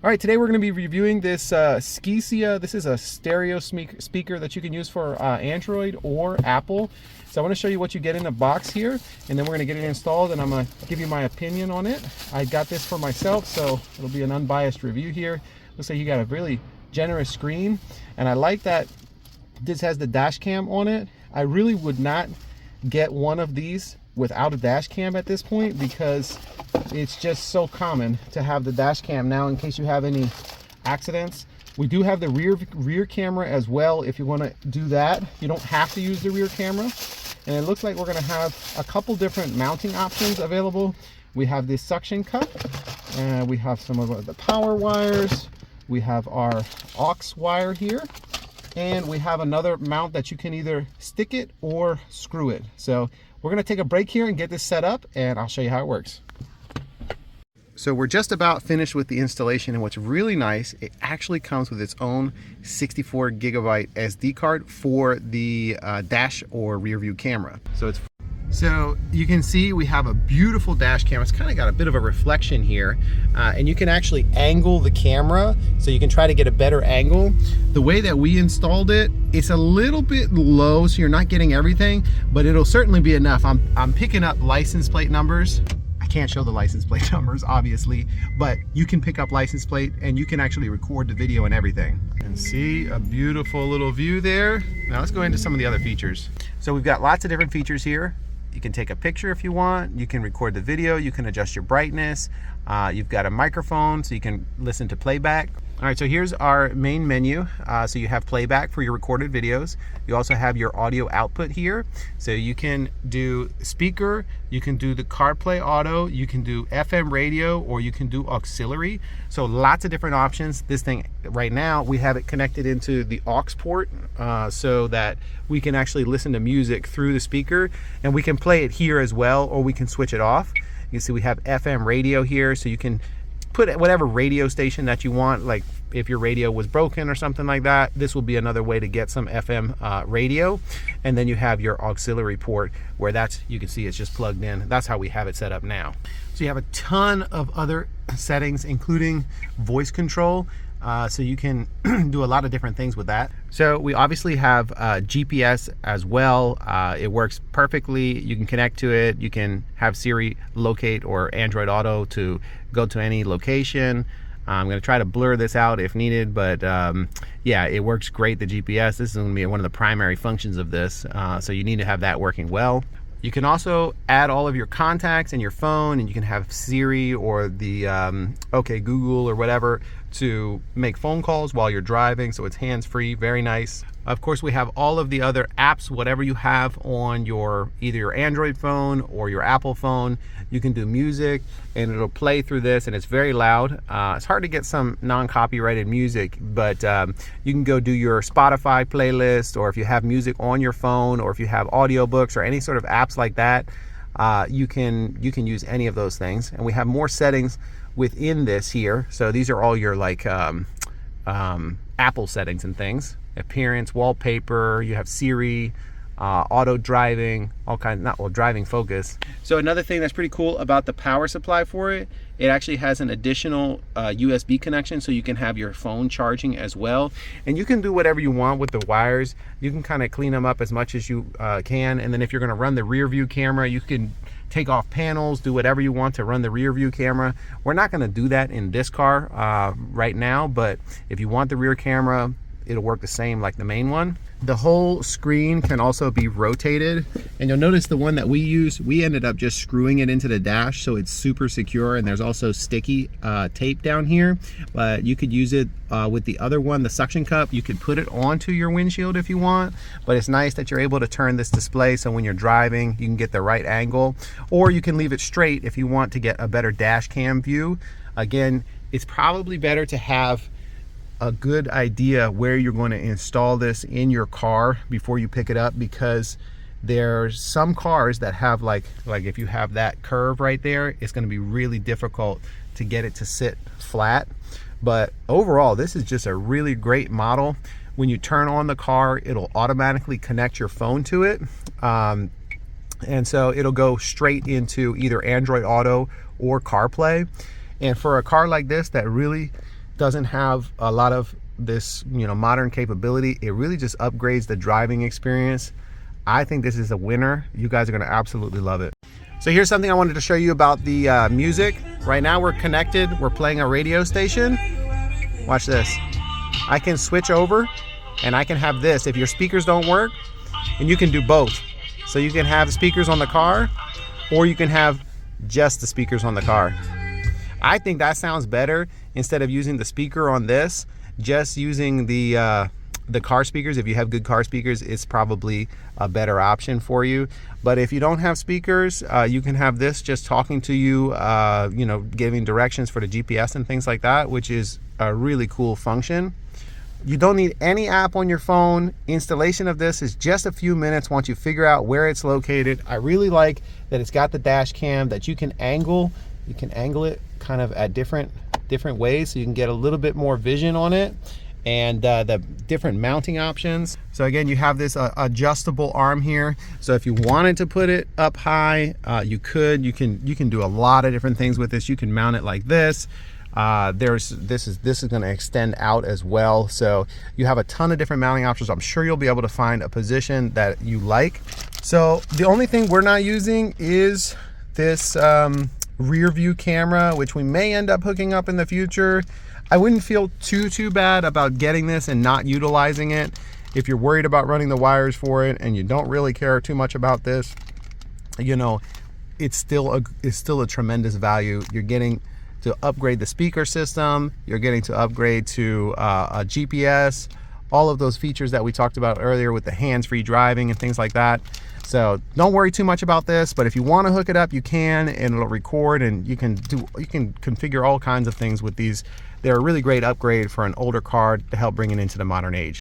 All right, today we're going to be reviewing this Skisea. This is a stereo speaker that you can use for Android or Apple. So I want to show you what you get in the box here, and then we're going to get it installed, and I'm going to give you my opinion on it. I got this for myself, so it'll be an unbiased review here. Looks like you got a really generous screen, and I like that this has the dash cam on it. I really would not get one of these without a dash cam at this point, because it's just so common to have the dash cam now in case you have any accidents. We do have the rear camera as well if you want to do that. You don't have to use the rear camera. And it looks like we're going to have a couple different mounting options available. We have this suction cup, and we have some of the power wires. We have our aux wire here, and we have another mount that you can either stick it or screw it. So we're going to take a break here and get this set up, and I'll show you how it works. So we're just about finished with the installation, and what's really nice, it actually comes with its own 64 gigabyte SD card for the dash or rear view camera. So you can see we have a beautiful dash cam. It's kind of got a bit of a reflection here, and you can actually angle the camera so you can try to get a better angle. The way that we installed it, it's a little bit low, so you're not getting everything, but it'll certainly be enough. I'm picking up license plate numbers. I can't show the license plate numbers, obviously, but you can pick up license plate and you can actually record the video and everything. And see a beautiful little view there. Now let's go into some of the other features. So we've got lots of different features here. You can take a picture if you want, you can record the video, you can adjust your brightness, you've got a microphone so you can listen to playback. All right, so here's our main menu. So you have playback for your recorded videos. You also have your audio output here. So you can do speaker, you can do the CarPlay auto, you can do FM radio, or you can do auxiliary. So lots of different options. This thing right now, we have it connected into the aux port so that we can actually listen to music through the speaker, and we can play it here as well, or we can switch it off. You can see we have FM radio here, so you can put whatever radio station that you want, like if your radio was broken or something like that, this will be another way to get some FM radio. And then you have your auxiliary port where you can see it's just plugged in. That's how we have it set up now. So you have a ton of other settings, including voice control. So you can do a lot of different things with that. So we obviously have GPS as well. It works perfectly. You can connect to it. You can have Siri locate or Android Auto to go to any location. I'm going to try to blur this out if needed, but yeah, it works great, the GPS. This is going to be one of the primary functions of this, so you need to have that working well. You can also add all of your contacts in your phone, and you can have Siri or the OK Google or whatever to make phone calls while you're driving, so it's hands-free, very nice. Of course, we have all of the other apps, whatever you have on either your Android phone or your Apple phone. You can do music and it'll play through this, and it's very loud. It's hard to get some non-copyrighted music, but you can go do your Spotify playlist, or if you have music on your phone, or if you have audiobooks or any sort of apps like that, you can use any of those things. And we have more settings within this here. So these are all your like Apple settings and things. Appearance, wallpaper, you have Siri, auto driving, all kinds, driving focus. So another thing that's pretty cool about the power supply for it, it actually has an additional USB connection, so you can have your phone charging as well. And you can do whatever you want with the wires. You can kind of clean them up as much as you can. And then if you're going to run the rear view camera, you can take off panels, do whatever you want to run the rear view camera. We're not going to do that in this car right now, but if you want the rear camera, it'll work the same like the main one. The whole screen can also be rotated, and you'll notice the one that we use, we ended up just screwing it into the dash, so it's super secure. And there's also sticky tape down here, but you could use it with the other one, the suction cup. You could put it onto your windshield if you want, but it's nice that you're able to turn this display so when you're driving you can get the right angle, or you can leave it straight if you want to get a better dash cam view. Again, it's probably better to have a good idea where you're going to install this in your car before you pick it up, because there's some cars that have like if you have that curve right there, it's going to be really difficult to get it to sit flat. But overall, this is just a really great model. When you turn on the car, it'll automatically connect your phone to it, and so it'll go straight into either Android Auto or CarPlay. And for a car like this that really doesn't have a lot of this, you know, modern capability. It really just upgrades the driving experience. I think this is a winner. You guys are gonna absolutely love it. So here's something I wanted to show you about the music. Right now we're connected, we're playing a radio station. Watch this. I can switch over and I can have this if your speakers don't work, and you can do both. So you can have speakers on the car, or you can have just the speakers on the car. I think that sounds better. Instead of using the speaker on this, just using the car speakers. If you have good car speakers, it's probably a better option for you. But if you don't have speakers, you can have this just talking to you, you know, giving directions for the GPS and things like that, which is a really cool function. You don't need any app on your phone. Installation of this is just a few minutes once you figure out where it's located. I really like that it's got the dash cam that you can angle. You can angle it kind of at different ways, so you can get a little bit more vision on it, and the different mounting options. So again, you have this adjustable arm here. So if you wanted to put it up high, you could. You can do a lot of different things with this. You can mount it like this. This is going to extend out as well. So you have a ton of different mounting options. I'm sure you'll be able to find a position that you like. So the only thing we're not using is this rear view camera, which we may end up hooking up in the future. I wouldn't feel too bad about getting this and not utilizing it. If you're worried about running the wires for it and you don't really care too much about this, you know, it's still a tremendous value. You're getting to upgrade the speaker system, you're getting to upgrade to a GPS, all of those features that we talked about earlier with the hands-free driving and things like that. So don't worry too much about this, but if you want to hook it up, you can, and it'll record, and you can configure all kinds of things with these. They're a really great upgrade for an older car to help bring it into the modern age.